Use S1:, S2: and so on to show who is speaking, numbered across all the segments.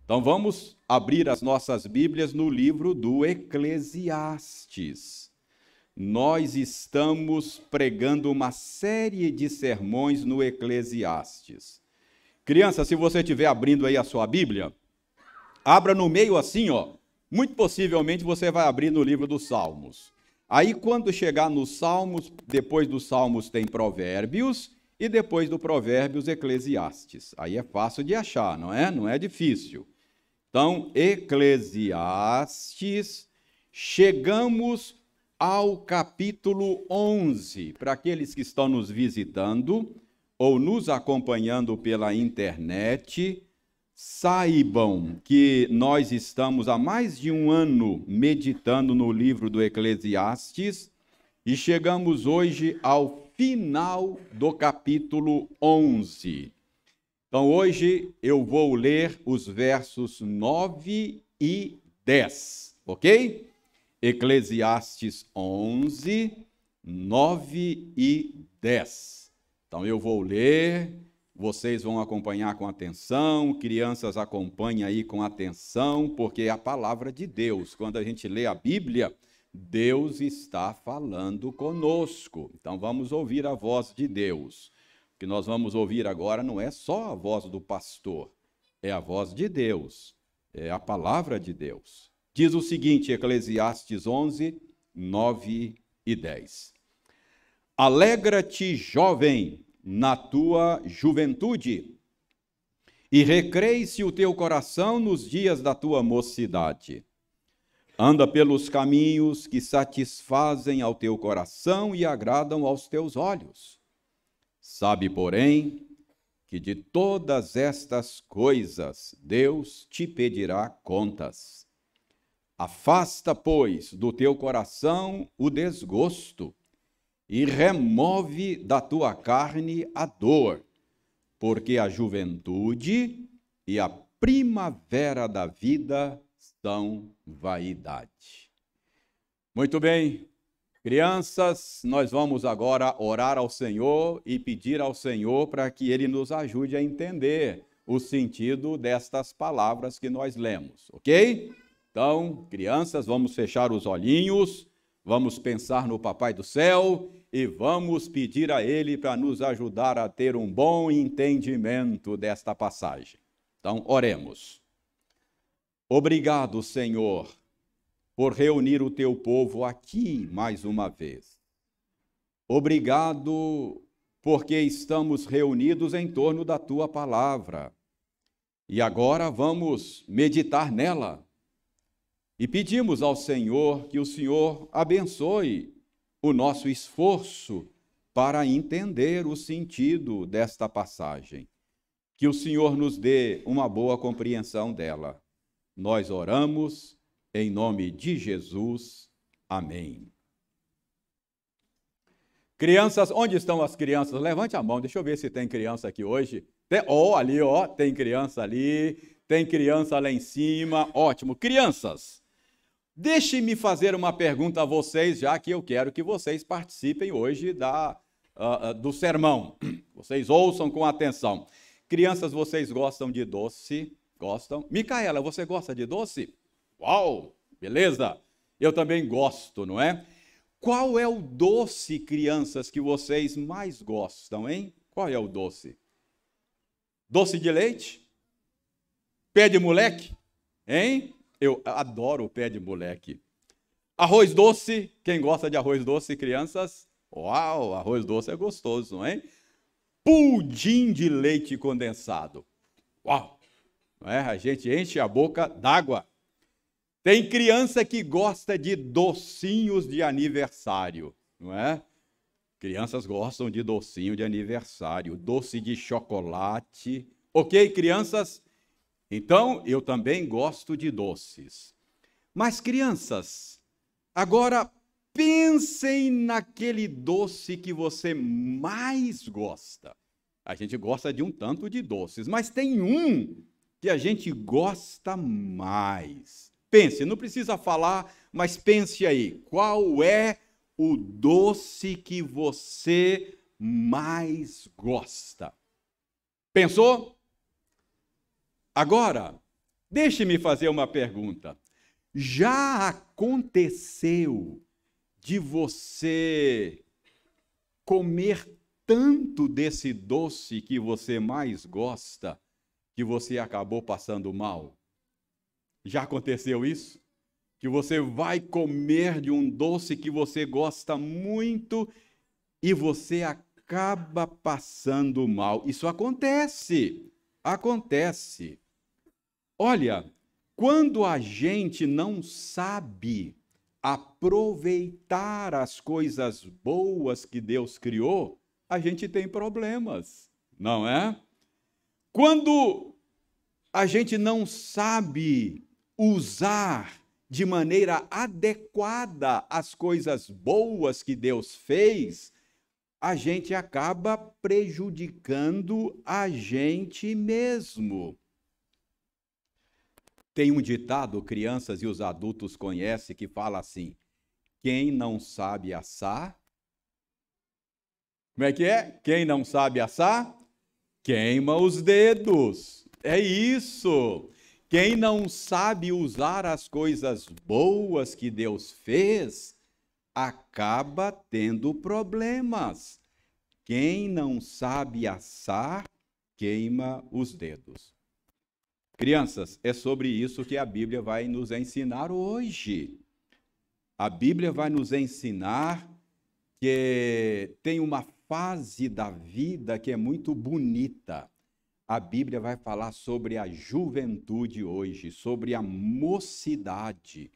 S1: Então vamos abrir as nossas Bíblias no livro do Eclesiastes. Nós estamos pregando uma série de sermões no Eclesiastes. Criança, se você estiver abrindo aí a sua Bíblia, abra no meio assim, ó. Muito possivelmente você vai abrir no livro dos Salmos. Aí quando chegar nos Salmos, depois dos Salmos tem Provérbios e depois do Provérbios Eclesiastes. Aí é fácil de achar, não é? Não é difícil. Então, Eclesiastes, chegamos ao capítulo 11. Para aqueles que estão nos visitando ou nos acompanhando pela internet, saibam que nós estamos há mais de um ano meditando no livro do Eclesiastes e chegamos hoje ao final do capítulo 11. Então, hoje eu vou ler os versos 9 e 10, ok? Eclesiastes 11, 9 e 10. Então, eu vou ler, vocês vão acompanhar com atenção, crianças acompanhem aí com atenção, porque é a palavra de Deus. Quando a gente lê a Bíblia, Deus está falando conosco. Então, vamos ouvir a voz de Deus. O que nós vamos ouvir agora não é só a voz do pastor, é a voz de Deus, é a palavra de Deus. Diz o seguinte, Eclesiastes 11, 9 e 10. Alegra-te, jovem, na tua juventude, e recreie-se o teu coração nos dias da tua mocidade. Anda pelos caminhos que satisfazem ao teu coração e agradam aos teus olhos. Sabe, porém, que de todas estas coisas Deus te pedirá contas. Afasta, pois, do teu coração o desgosto e remove da tua carne a dor, porque a juventude e a primavera da vida são vaidade. Muito bem. Crianças, nós vamos agora orar ao Senhor e pedir ao Senhor para que Ele nos ajude a entender o sentido destas palavras que nós lemos, ok? Então, crianças, vamos fechar os olhinhos, vamos pensar no Papai do Céu e vamos pedir a Ele para nos ajudar a ter um bom entendimento desta passagem. Então, oremos. Obrigado, Senhor, por reunir o teu povo aqui mais uma vez. Obrigado porque estamos reunidos em torno da tua palavra. E agora vamos meditar nela. E pedimos ao Senhor que o Senhor abençoe o nosso esforço para entender o sentido desta passagem. Que o Senhor nos dê uma boa compreensão dela. Nós oramos em nome de Jesus, amém. Crianças, onde estão as crianças? Levante a mão, deixa eu ver se tem criança aqui hoje. Ali, tem criança ali, tem criança lá em cima, ótimo. Crianças, deixe-me fazer uma pergunta a vocês, já que eu quero que vocês participem hoje do sermão. Vocês ouçam com atenção. Crianças, vocês gostam de doce? Gostam? Micaela, você gosta de doce? Uau, beleza? Eu também gosto, não é? Qual é o doce, crianças, que vocês mais gostam, hein? Qual é o doce? Doce de leite? Pé de moleque? Hein? Eu adoro o pé de moleque. Arroz doce? Quem gosta de arroz doce, crianças? Uau, arroz doce é gostoso, não é? Pudim de leite condensado. Uau! Não é? A gente enche a boca d'água. Tem criança que gosta de docinhos de aniversário, não é? Crianças gostam de docinho de aniversário, doce de chocolate. Ok, crianças? Então, eu também gosto de doces. Mas, crianças, agora pensem naquele doce que você mais gosta. A gente gosta de um tanto de doces, mas tem um que a gente gosta mais. Pense, não precisa falar, mas pense aí. Qual é o doce que você mais gosta? Pensou? Agora, Deixe-me fazer uma pergunta. Já aconteceu de você comer tanto desse doce que você mais gosta, que você acabou passando mal? Já aconteceu isso? Que você vai comer de um doce que você gosta muito e você acaba passando mal. Isso acontece. Acontece. Olha, quando a gente não sabe aproveitar as coisas boas que Deus criou, a gente tem problemas, não é? Quando a gente não sabe usar de maneira adequada as coisas boas que Deus fez, a gente acaba prejudicando a gente mesmo. Tem um ditado, crianças e os adultos conhecem, que fala assim: quem não sabe assar... Como é que é? Quem não sabe assar, queima os dedos. É isso. Quem não sabe usar as coisas boas que Deus fez, acaba tendo problemas. Quem não sabe assar, queima os dedos. Crianças, é sobre isso que a Bíblia vai nos ensinar hoje. A Bíblia vai nos ensinar que tem uma fase da vida que é muito bonita. A Bíblia vai falar sobre a juventude hoje, sobre a mocidade,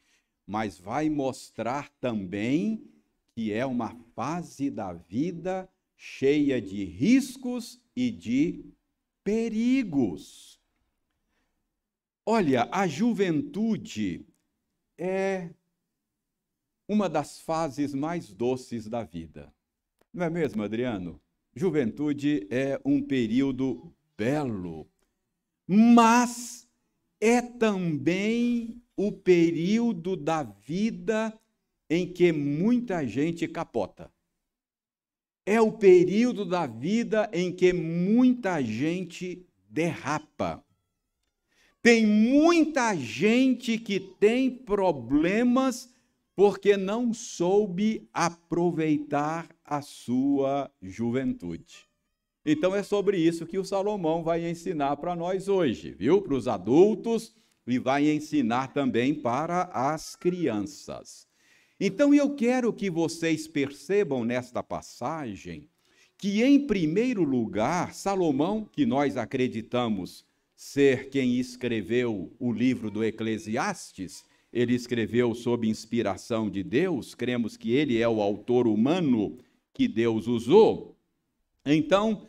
S1: mas vai mostrar também que é uma fase da vida cheia de riscos e de perigos. Olha, a juventude é uma das fases mais doces da vida. Não é mesmo, Adriano? Juventude é um período belo, mas é também o período da vida em que muita gente capota. É o período da vida em que muita gente derrapa. Tem muita gente que tem problemas porque não soube aproveitar a sua juventude. Então é sobre isso que o Salomão vai ensinar para nós hoje, viu? Para os adultos, e vai ensinar também para as crianças. Então eu quero que vocês percebam nesta passagem que, em primeiro lugar, Salomão, que nós acreditamos ser quem escreveu o livro do Eclesiastes, ele escreveu sob inspiração de Deus, cremos que ele é o autor humano que Deus usou. Então,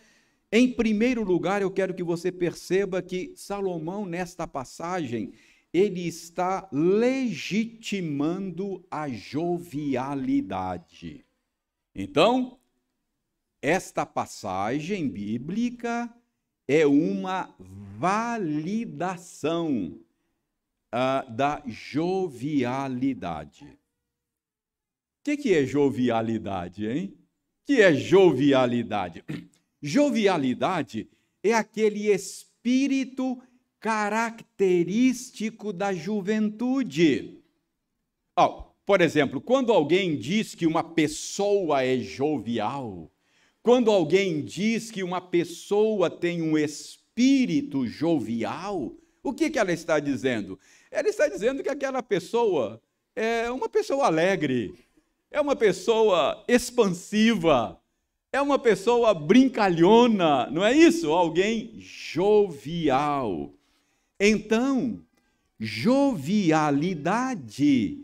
S1: em primeiro lugar, eu quero que você perceba que Salomão, nesta passagem, ele está legitimando a jovialidade. Então, esta passagem bíblica é uma validação da jovialidade. O que é jovialidade, hein? O que é jovialidade? Jovialidade é aquele espírito característico da juventude. Por exemplo, quando alguém diz que uma pessoa é jovial, quando alguém diz que uma pessoa tem um espírito jovial, o que ela está dizendo? Ela está dizendo que aquela pessoa é uma pessoa alegre, é uma pessoa expansiva, é uma pessoa brincalhona, não é isso? Alguém jovial. Então, jovialidade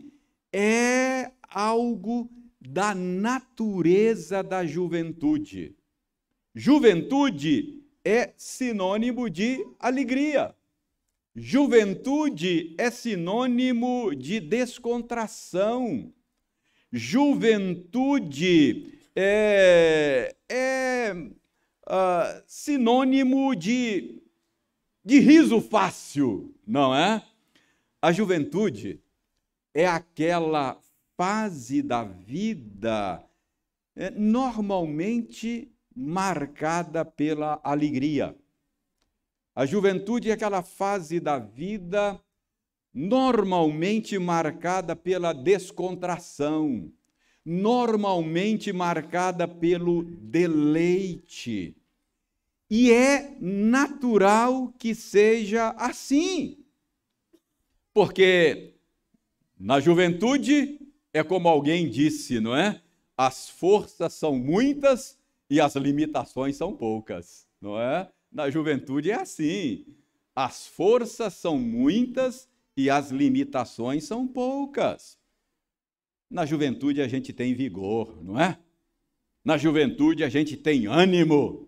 S1: é algo da natureza da juventude. Juventude é sinônimo de alegria. Juventude é sinônimo de descontração. Juventude é sinônimo de riso fácil, não é? A juventude é aquela fase da vida normalmente marcada pela alegria. A juventude é aquela fase da vida normalmente marcada pela descontração, normalmente marcada pelo deleite. E é natural que seja assim. Porque na juventude é como alguém disse, não é? As forças são muitas e as limitações são poucas, não é? Na juventude é assim. As forças são muitas e as limitações são poucas. Na juventude a gente tem vigor, não é? Na juventude a gente tem ânimo.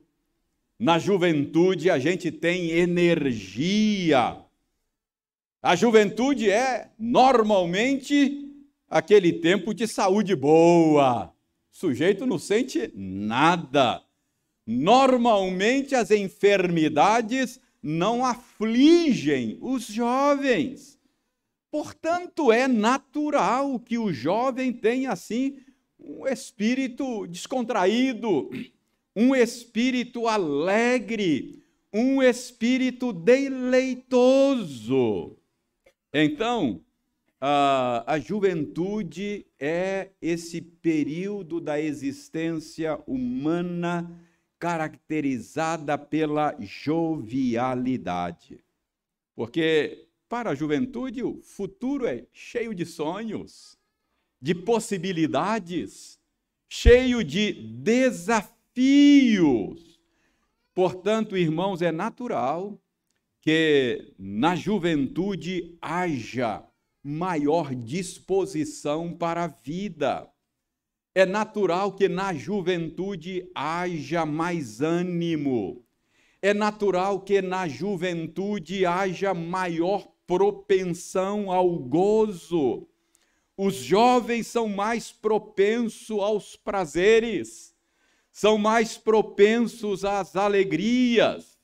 S1: Na juventude a gente tem energia. A juventude é normalmente aquele tempo de saúde boa. O sujeito não sente nada. Normalmente as enfermidades não afligem os jovens. Portanto, é natural que o jovem tenha, assim, um espírito descontraído, um espírito alegre, um espírito deleitoso. Então, a juventude é esse período da existência humana caracterizada pela jovialidade. Porque para a juventude o futuro é cheio de sonhos, de possibilidades, cheio de desafios. Portanto, irmãos, é natural que na juventude haja maior disposição para a vida. É natural que na juventude haja mais ânimo. É natural que na juventude haja maior propensão ao gozo. Os jovens são mais propensos aos prazeres, são mais propensos às alegrias.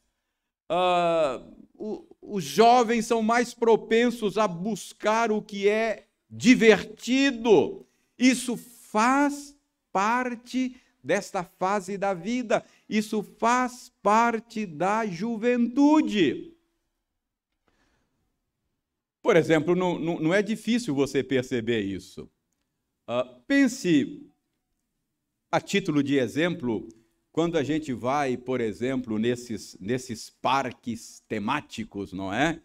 S1: Os jovens são mais propensos a buscar o que é divertido. Isso faz parte desta fase da vida. Isso faz parte da juventude. Por exemplo, não é difícil você perceber isso. Pense, a título de exemplo, quando a gente vai, por exemplo, nesses parques temáticos, não é?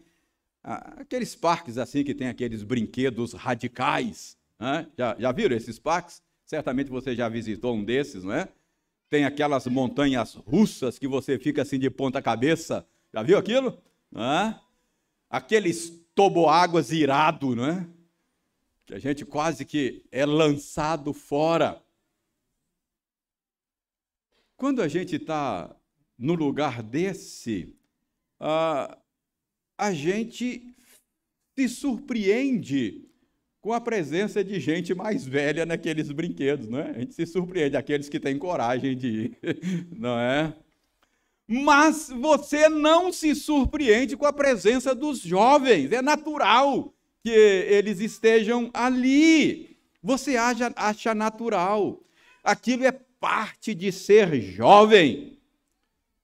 S1: Aqueles parques assim que tem aqueles brinquedos radicais. Né? Já viram esses parques? Certamente você já visitou um desses, não é? Tem aquelas montanhas russas que você fica assim de ponta cabeça. Já viu aquilo? Não é? Aqueles toboáguas irado, não é? Que a gente quase que é lançado fora. Quando a gente está no lugar desse, a gente se surpreende com a presença de gente mais velha naqueles brinquedos, não é? A gente se surpreende, aqueles que têm coragem de ir, não é? Mas você não se surpreende com a presença dos jovens, é natural que eles estejam ali. Você acha natural, aquilo é parte de ser jovem.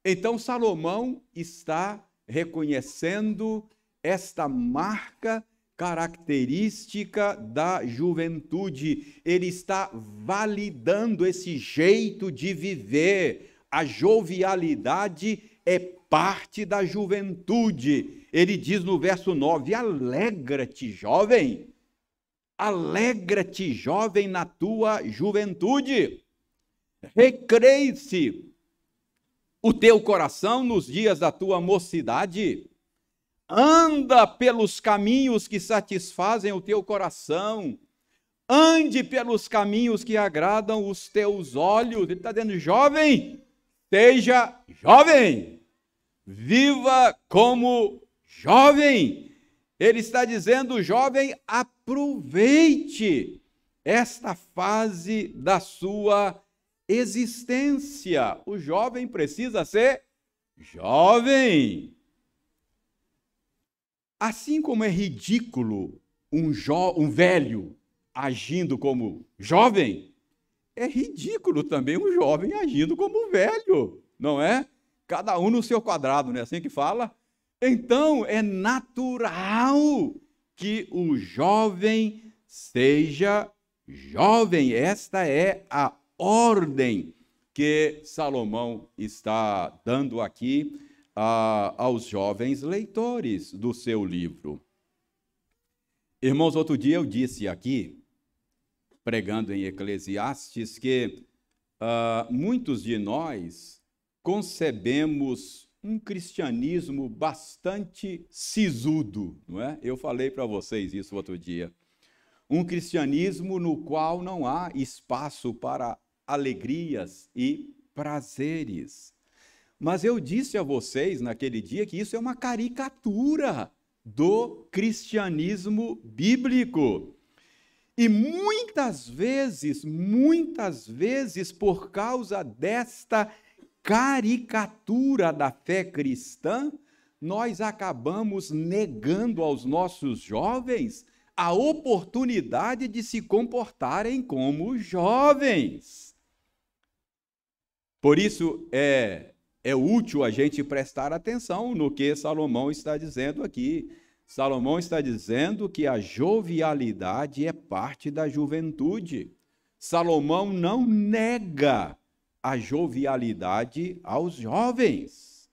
S1: Então Salomão está reconhecendo esta marca característica da juventude. Ele está validando esse jeito de viver. A jovialidade é parte da juventude. Ele diz no verso 9: alegra-te, jovem. Alegra-te, jovem, na tua juventude. Recreie-se o teu coração nos dias da tua mocidade. Anda pelos caminhos que satisfazem o teu coração. Ande pelos caminhos que agradam os teus olhos. Ele está dizendo, jovem, seja jovem. Viva como jovem. Ele está dizendo, jovem, aproveite esta fase da sua existência. O jovem precisa ser jovem. Assim como é ridículo um velho agindo como jovem, é ridículo também um jovem agindo como velho, não é? Cada um no seu quadrado, não é assim que fala? Então, é natural que o jovem seja jovem. Esta é a ordem que Salomão está dando aqui aos jovens leitores do seu livro. Irmãos, outro dia eu disse aqui, pregando em Eclesiastes, que muitos de nós concebemos um cristianismo bastante sisudo, não é? Eu falei para vocês isso outro dia. Um cristianismo no qual não há espaço para alegrias e prazeres. Mas eu disse a vocês naquele dia que isso é uma caricatura do cristianismo bíblico. E muitas vezes, por causa desta caricatura da fé cristã, nós acabamos negando aos nossos jovens a oportunidade de se comportarem como jovens. Por isso é útil a gente prestar atenção no que Salomão está dizendo aqui. Salomão está dizendo que a jovialidade é parte da juventude. Salomão não nega a jovialidade aos jovens.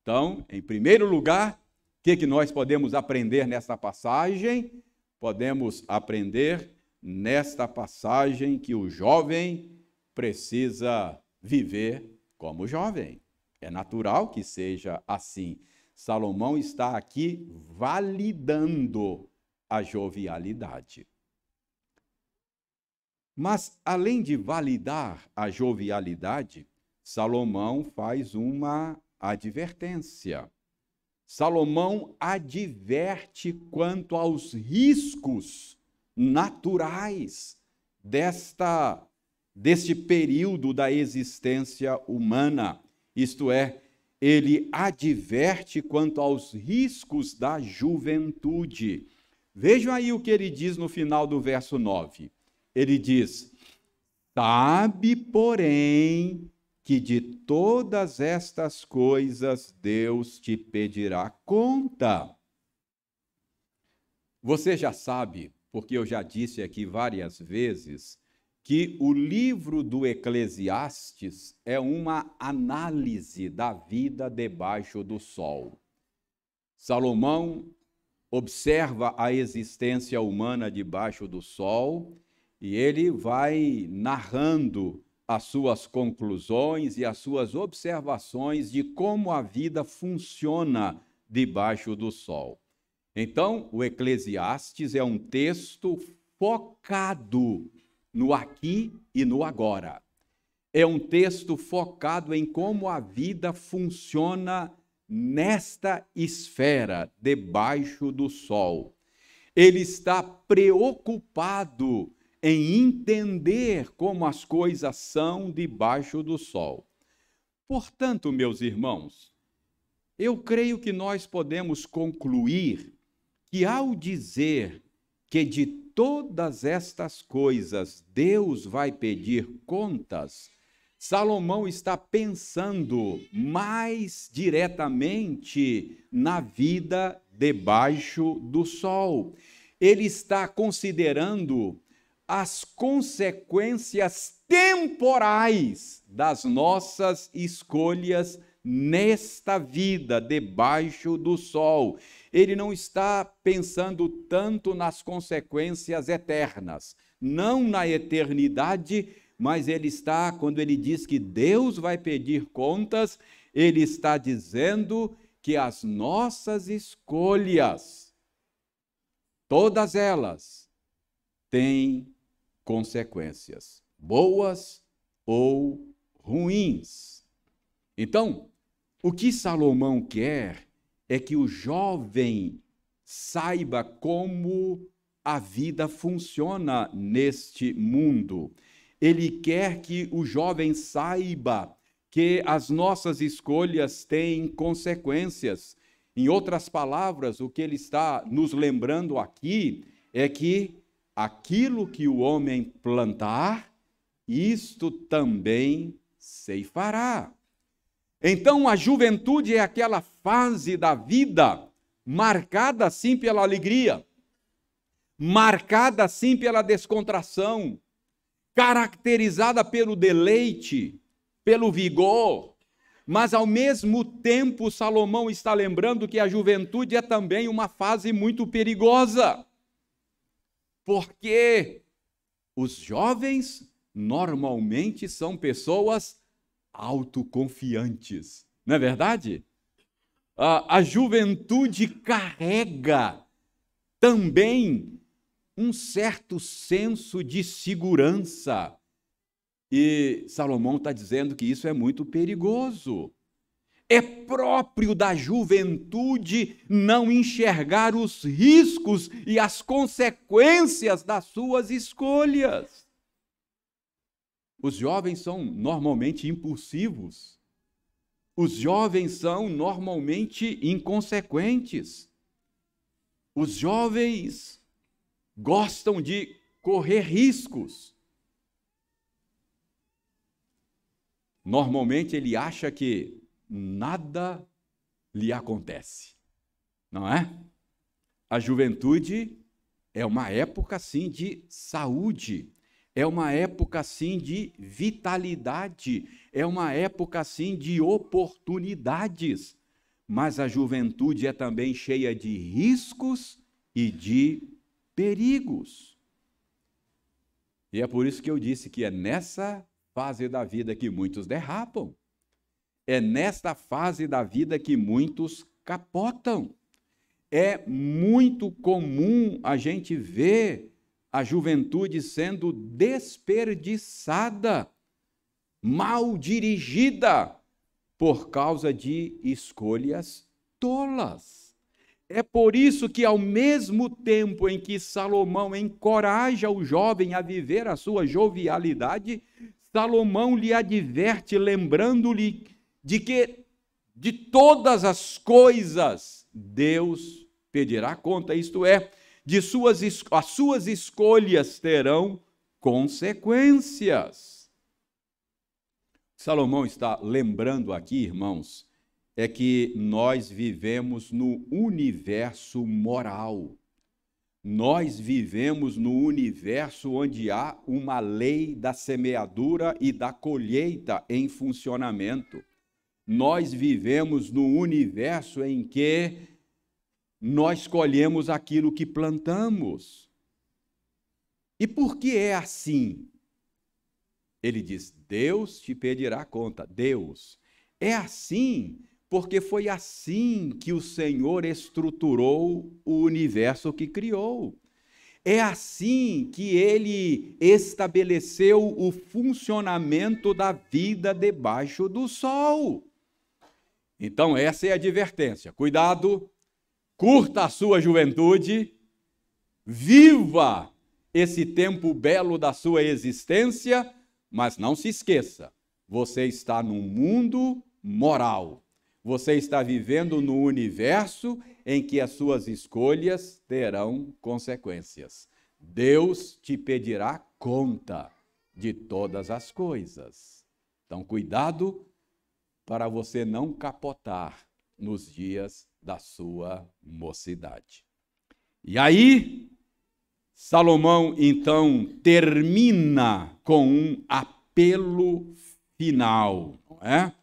S1: Então, em primeiro lugar, o que nós podemos aprender nesta passagem? Podemos aprender nesta passagem que o jovem precisa viver como jovem. É natural que seja assim. Salomão está aqui validando a jovialidade. Mas, além de validar a jovialidade, Salomão faz uma advertência. Salomão adverte quanto aos riscos naturais deste período da existência humana, isto é, ele adverte quanto aos riscos da juventude. Vejam aí o que ele diz no final do verso 9. Ele diz: sabe, porém, que de todas estas coisas Deus te pedirá conta. Você já sabe, porque eu já disse aqui várias vezes, que o livro do Eclesiastes é uma análise da vida debaixo do sol. Salomão observa a existência humana debaixo do sol e ele vai narrando as suas conclusões e as suas observações de como a vida funciona debaixo do sol. Então, o Eclesiastes é um texto focado no aqui e no agora. É um texto focado em como a vida funciona nesta esfera, debaixo do sol. Ele está preocupado em entender como as coisas são debaixo do sol. Portanto, meus irmãos, eu creio que nós podemos concluir que ao dizer que de todas estas coisas Deus vai pedir contas, Salomão está pensando mais diretamente na vida debaixo do sol. Ele está considerando as consequências temporais das nossas escolhas nesta vida debaixo do sol. Ele não está pensando tanto nas consequências eternas, não na eternidade, mas ele está, quando ele diz que Deus vai pedir contas, ele está dizendo que as nossas escolhas, todas elas, têm consequências, boas ou ruins. Então, o que Salomão quer é que o jovem saiba como a vida funciona neste mundo. Ele quer que o jovem saiba que as nossas escolhas têm consequências. Em outras palavras, o que ele está nos lembrando aqui é que aquilo que o homem plantar, isto também ceifará. Então, a juventude é aquela fase da vida marcada, sim, pela alegria, marcada, sim, pela descontração, caracterizada pelo deleite, pelo vigor. Mas, ao mesmo tempo, Salomão está lembrando que a juventude é também uma fase muito perigosa, porque os jovens normalmente são pessoas autoconfiantes, não é verdade? A juventude carrega também um certo senso de segurança. E Salomão está dizendo que isso é muito perigoso. É próprio da juventude não enxergar os riscos e as consequências das suas escolhas. Os jovens são normalmente impulsivos. Os jovens são normalmente inconsequentes. Os jovens gostam de correr riscos. Normalmente ele acha que nada lhe acontece, não é? A juventude é uma época, sim, de saúde, é uma época, sim, de vitalidade, é uma época, sim, de oportunidades, mas a juventude é também cheia de riscos e de perigos. E é por isso que eu disse que é nessa fase da vida que muitos derrapam. É nesta fase da vida que muitos capotam. É muito comum a gente ver a juventude sendo desperdiçada, mal dirigida, por causa de escolhas tolas. É por isso que, ao mesmo tempo em que Salomão encoraja o jovem a viver a sua jovialidade, Salomão lhe adverte, lembrando-lhe de que de todas as coisas Deus pedirá conta, isto é, as suas escolhas terão consequências. Salomão está lembrando aqui, irmãos, é que nós vivemos no universo moral. Nós vivemos no universo onde há uma lei da semeadura e da colheita em funcionamento. Nós vivemos no universo em que nós colhemos aquilo que plantamos. E por que é assim? Ele diz, Deus te pedirá conta. Deus. É assim porque foi assim que o Senhor estruturou o universo que criou. É assim que ele estabeleceu o funcionamento da vida debaixo do sol. Então, essa é a advertência. Cuidado, curta a sua juventude, viva esse tempo belo da sua existência, mas não se esqueça, você está num mundo moral. Você está vivendo no universo em que as suas escolhas terão consequências. Deus te pedirá conta de todas as coisas. Então, cuidado para você não capotar nos dias da sua mocidade. E aí, Salomão, então, termina com um apelo final, não é?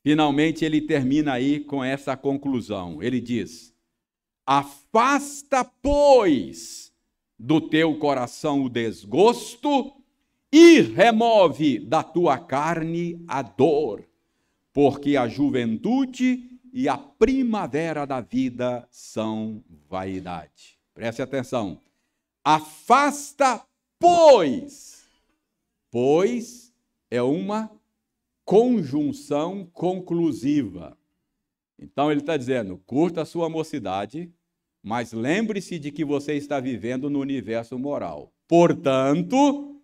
S1: Finalmente, ele termina aí com essa conclusão. Ele diz, afasta, pois, do teu coração o desgosto e remove da tua carne a dor, porque a juventude e a primavera da vida são vaidade. Preste atenção. Afasta, pois. Pois é uma conjunção conclusiva. Então ele está dizendo, curta a sua mocidade, mas lembre-se de que você está vivendo no universo moral. Portanto,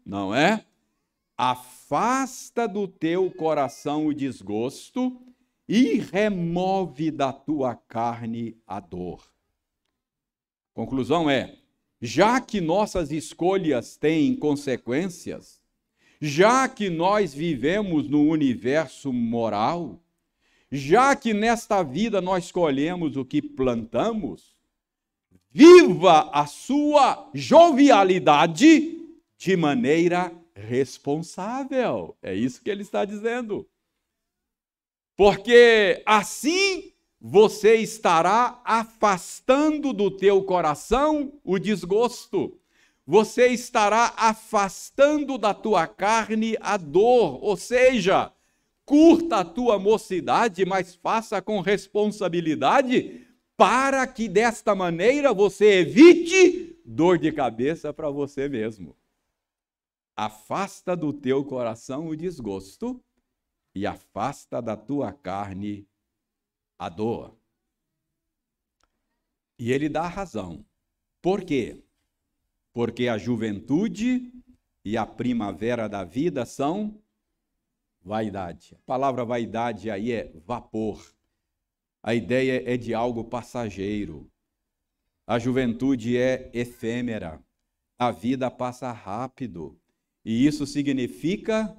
S1: não é? Afasta do teu coração o desgosto e remove da tua carne a dor. Conclusão é, já que nossas escolhas têm consequências, Já que nós vivemos no universo moral, já que nesta vida nós colhemos o que plantamos, viva a sua jovialidade de maneira responsável. É isso que ele está dizendo. Porque assim você estará afastando do teu coração o desgosto. Você estará afastando da tua carne a dor. Ou seja, curta a tua mocidade, mas faça com responsabilidade, para que desta maneira você evite dor de cabeça para você mesmo. Afasta do teu coração o desgosto e afasta da tua carne a dor. E ele dá razão. Por quê? Porque a juventude e a primavera da vida são vaidade. A palavra vaidade aí é vapor. A ideia é de algo passageiro. A juventude é efêmera. A vida passa rápido. E isso significa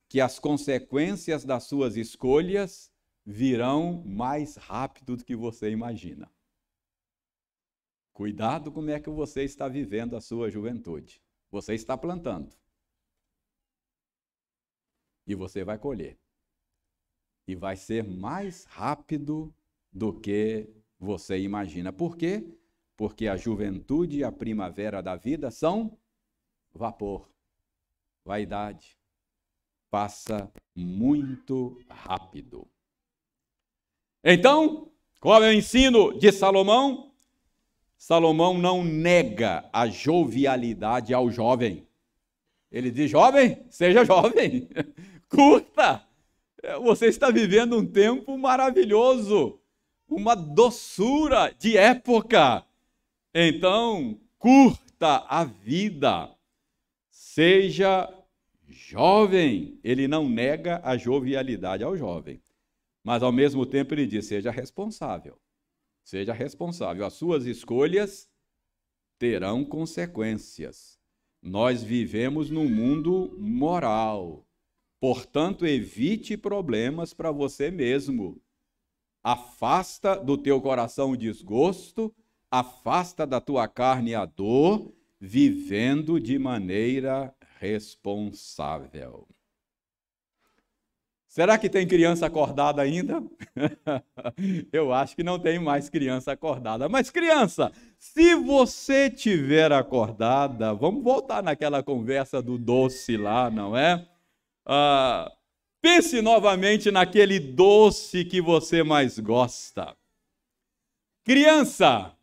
S1: que as consequências das suas escolhas virão mais rápido do que você imagina. Cuidado como é que você está vivendo a sua juventude. Você está plantando. E você vai colher. E vai ser mais rápido do que você imagina. Por quê? Porque a juventude e a primavera da vida são vapor, vaidade. Passa muito rápido. Então, qual é o ensino de Salomão? Salomão não nega a jovialidade ao jovem. Ele diz, jovem, seja jovem, curta. Você está vivendo um tempo maravilhoso, uma doçura de época. Então, curta a vida, seja jovem. Ele não nega a jovialidade ao jovem, mas ao mesmo tempo ele diz, seja responsável. Seja responsável. As suas escolhas terão consequências. Nós vivemos num mundo moral. Portanto, evite problemas para você mesmo. Afasta do teu coração o desgosto, afasta da tua carne a dor, vivendo de maneira responsável. Será que tem criança acordada ainda? Eu acho que não tem mais criança acordada. Mas criança, se você tiver acordada, vamos voltar naquela conversa do doce lá, não é? Pense novamente naquele doce que você mais gosta. Criança,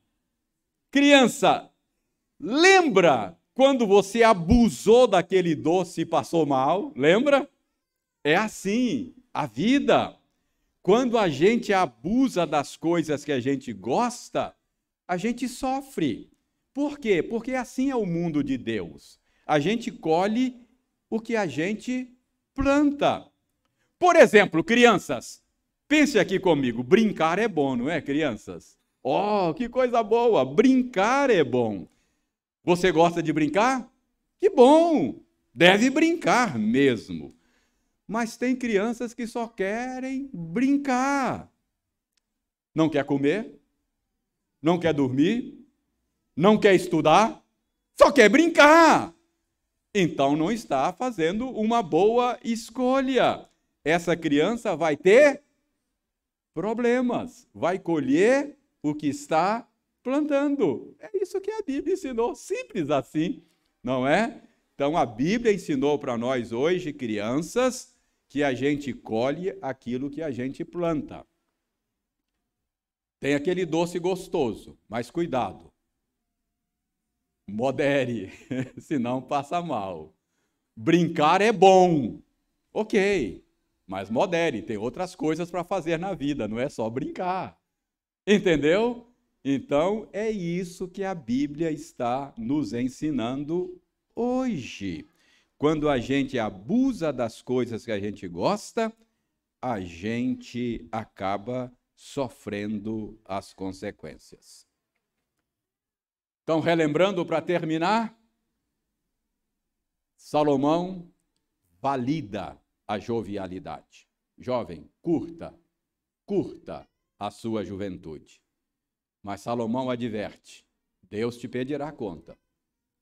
S1: lembra quando você abusou daquele doce e passou mal? Lembra? É assim, a vida. Quando a gente abusa das coisas que a gente gosta, a gente sofre. Por quê? Porque assim é o mundo de Deus. A gente colhe o que a gente planta. Por exemplo, crianças, pense aqui comigo, brincar é bom, não é, crianças? Oh, que coisa boa, brincar é bom. Você gosta de brincar? Que bom, deve brincar mesmo. Mas tem crianças que só querem brincar. Não quer comer, não quer dormir, não quer estudar, só quer brincar. Então não está fazendo uma boa escolha. Essa criança vai ter problemas, vai colher o que está plantando. É isso que a Bíblia ensinou, simples assim, não é? Então a Bíblia ensinou para nós hoje, crianças, que a gente colhe aquilo que a gente planta. Tem aquele doce gostoso, mas cuidado. Modere, senão passa mal. Brincar é bom, ok, mas modere, tem outras coisas para fazer na vida, não é só brincar. Entendeu? Então, é isso que a Bíblia está nos ensinando hoje. Quando a gente abusa das coisas que a gente gosta, a gente acaba sofrendo as consequências. Então, relembrando para terminar, Salomão valida a jovialidade. Jovem, curta a sua juventude. Mas Salomão adverte, Deus te pedirá conta.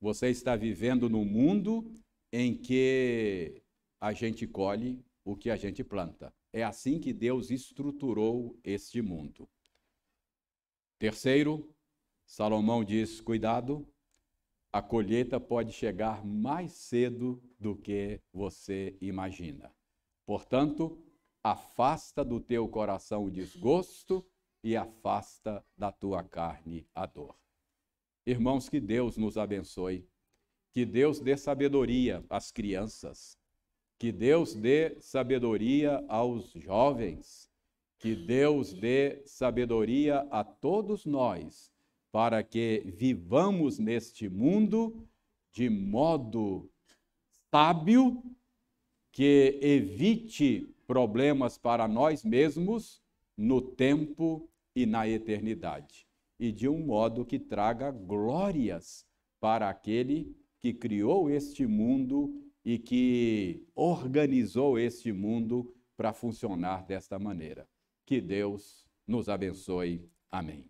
S1: Você está vivendo num mundo em que a gente colhe o que a gente planta. É assim que Deus estruturou este mundo. Terceiro, Salomão diz, cuidado, a colheita pode chegar mais cedo do que você imagina. Portanto, afasta do teu coração o desgosto e afasta da tua carne a dor. Irmãos, que Deus nos abençoe, que Deus dê sabedoria às crianças, que Deus dê sabedoria aos jovens, que Deus dê sabedoria a todos nós, para que vivamos neste mundo de modo sábio, que evite problemas para nós mesmos no tempo e na eternidade, e de um modo que traga glórias para aquele que criou este mundo e que organizou este mundo para funcionar desta maneira. Que Deus nos abençoe. Amém.